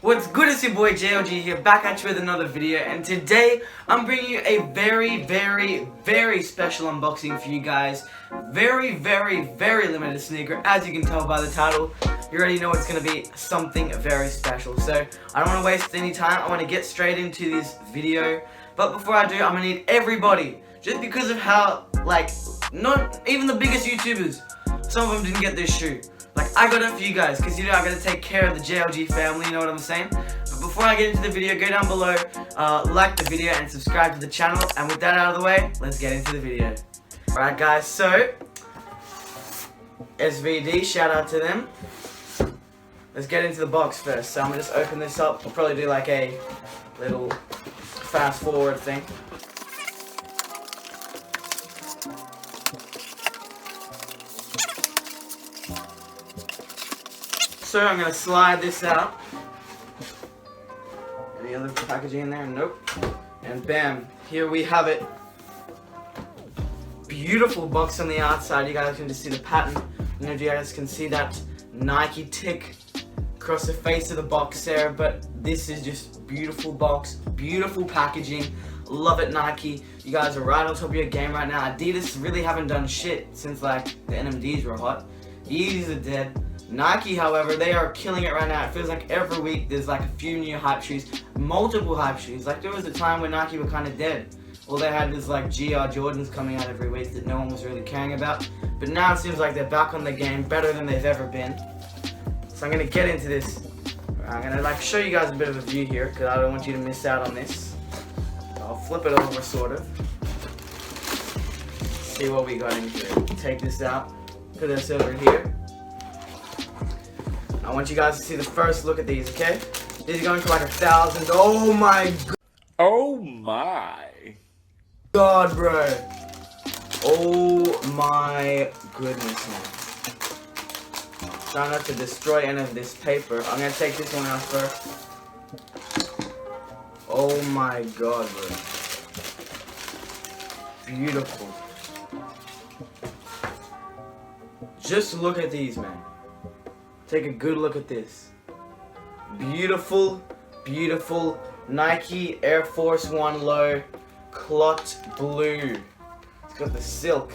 What's good, it's your boy JLG here, back at you with another video, and today I'm bringing you a very special unboxing for you guys. Very limited sneaker. As you can tell by the title, you already know it's going to be something very special. So I don't want to waste any time, I want to get straight into this video. But before I do, I'm going to need everybody, just because of how, not even the biggest YouTubers, some of them didn't get this shoe. I got it for you guys, because you know I gotta take care of the JLG family, you know what I'm saying? But before I get into the video, go down below, like the video and subscribe to the channel. And with that out of the way, let's get into the video. Alright guys, so SVD, shout out to them. Let's get into the box first. So I'm gonna just open this up. I'll probably do like a little fast forward thing. So I'm gonna slide this out. Any other packaging in there? Nope. And bam, here we have it. Beautiful box on the outside. You guys can just see the pattern. I don't know if you guys can see that Nike tick across the face of the box there, but this is just beautiful box, beautiful packaging. Love it, Nike. You guys are right on top of your game right now. Adidas really haven't done shit since the NMDs were hot. Yeezys are dead. Nike, however, they are killing it right now. It feels like every week there's a few new hype shoes, multiple hype shoes. There was a time when Nike were kind of dead. All they had was GR Jordans coming out every week that no one was really caring about. But now it seems like they're back on the game, better than they've ever been. So I'm gonna get into this. I'm gonna show you guys a bit of a view here, because I don't want you to miss out on this. I'll flip it over sort of. See what we got in here. Take this out, put this over here. I want you guys to see the first look at these, okay? These are going for 1,000. Oh my god. Oh my god, bro. Oh my goodness, man. Try not to destroy any of this paper. I'm gonna take this one out first. Oh my god, bro. Beautiful. Just look at these, man. Take a good look at this. Beautiful Nike Air Force One Low clot blue. It's got the silk,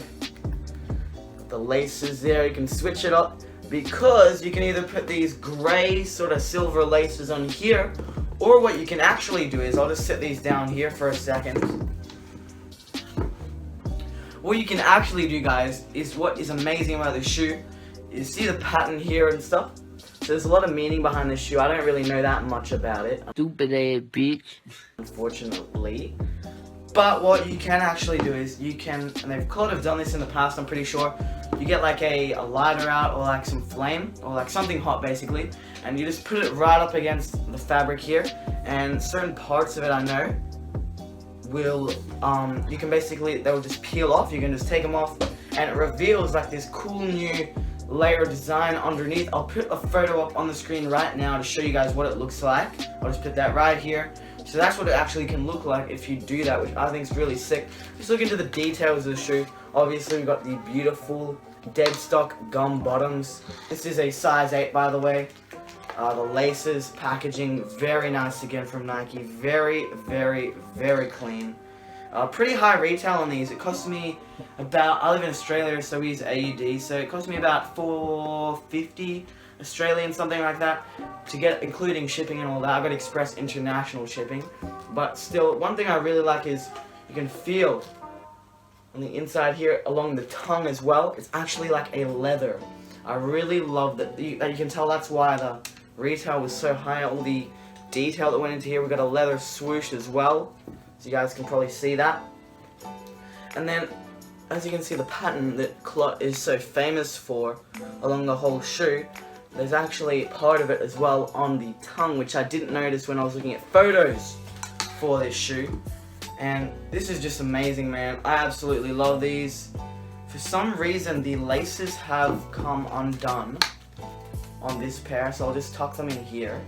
got the laces there. You can switch it up, because you can either put these gray sort of silver laces on here, or what you can actually do is, I'll just set these down here for a second. What you can actually do, guys, is what is amazing about this shoe. You see the pattern here and stuff? So there's a lot of meaning behind this shoe. I don't really know that much about it. stupid ass bitch. Unfortunately. But what you can actually do is you can, and they've kind of done this in the past, I'm pretty sure. You get a lighter out, or some flame, or something hot basically, and you just put it right up against the fabric here, and certain parts of it, I know, will, you can basically, they will just peel off. You can just take them off, and it reveals this cool new layer design underneath. I'll put a photo up on the screen right now to show you guys what it looks like. I'll just put that right here. So that's what it actually can look like if you do that, which I think is really sick. Just look into the details of the shoe. Obviously we've got the beautiful dead stock gum bottoms. This is a size 8, by the way. The laces, packaging, very nice again from Nike. Very clean. Pretty high retail on these. It cost me about, I live in Australia, so we use AUD, so it cost me about $4.50 Australian, something like that, to get, including shipping and all that. I got express international shipping, but still, one thing I really like is you can feel on the inside here along the tongue as well. It's actually like a leather. I really love that. You can tell that's why the retail was so high. All the detail that went into here. We got a leather swoosh as well. So you guys can probably see that. And then, as you can see, the pattern that clot is so famous for along the whole shoe, there's actually part of it as well on the tongue, which I didn't notice when I was looking at photos for this shoe. And this is just amazing, man. I absolutely love these. For some reason, the laces have come undone on this pair, so I'll just tuck them in here.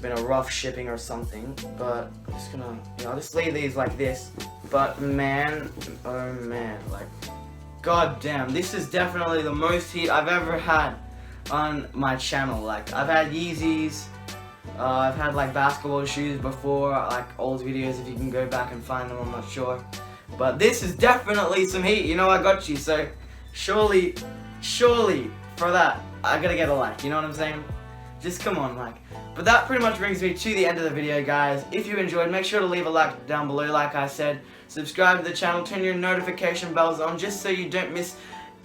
Been a rough shipping or something, but I'm just gonna, I'll just leave these like this. But man, oh man, god damn, this is definitely the most heat I've ever had on my channel. Like I've had Yeezys, I've had like basketball shoes before, like old videos if you can go back and find them, I'm not sure. But this is definitely some heat, you know I got you, so surely for that, I gotta get a like, you know what I'm saying? Just come on, like. But that pretty much brings me to the end of the video, guys. If you enjoyed, make sure to leave a like down below, like I said. Subscribe to the channel, turn your notification bells on, just so you don't miss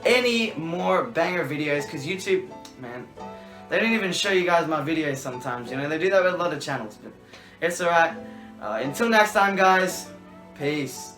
any more banger videos, because YouTube, man, they don't even show you guys my videos sometimes, you know, they do that with a lot of channels, but it's alright. Until next time, guys, peace.